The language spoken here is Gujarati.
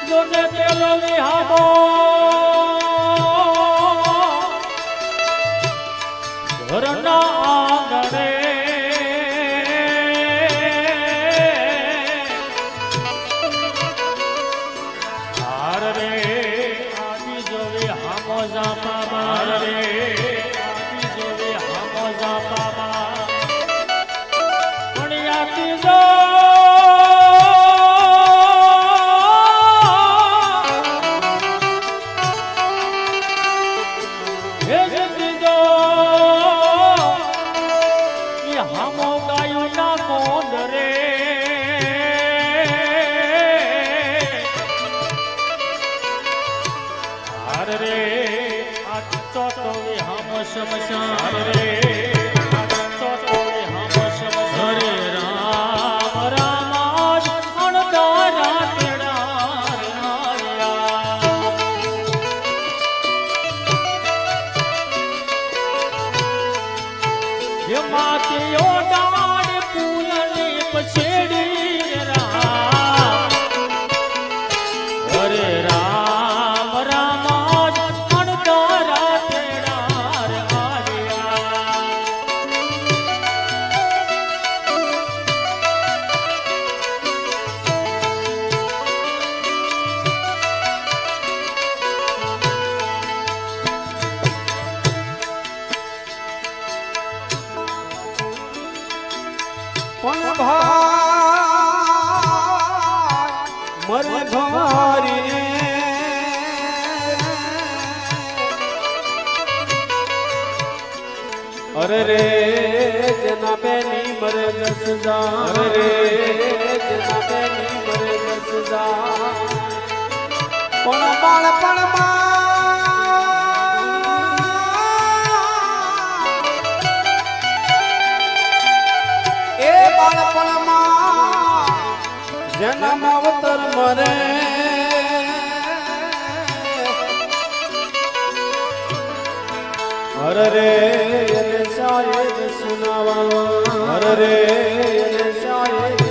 જોને પેલો વિહામો ઘરના આંગણે હાર રે આવી જોવે હામો જાપા રે આવી જોવે હામો જાપા પણ યાતી જો શમશાન રે ચોટોવે હમ શમશાન હરે રામ રામ અણધારા તેડા હે માતીઓ ડાળ ફૂલની પછેડી રામ હરે રામ રામ અણધારા પણ ભાઈ મરે ભારી અરે રે જેના બેની મરે જસદા અરે રે જેના બેની મરે જસદા પણ બાળપણમાં જન્મ અવતર મરે હર રે શાયદ સુનાવા હર રે શાયદ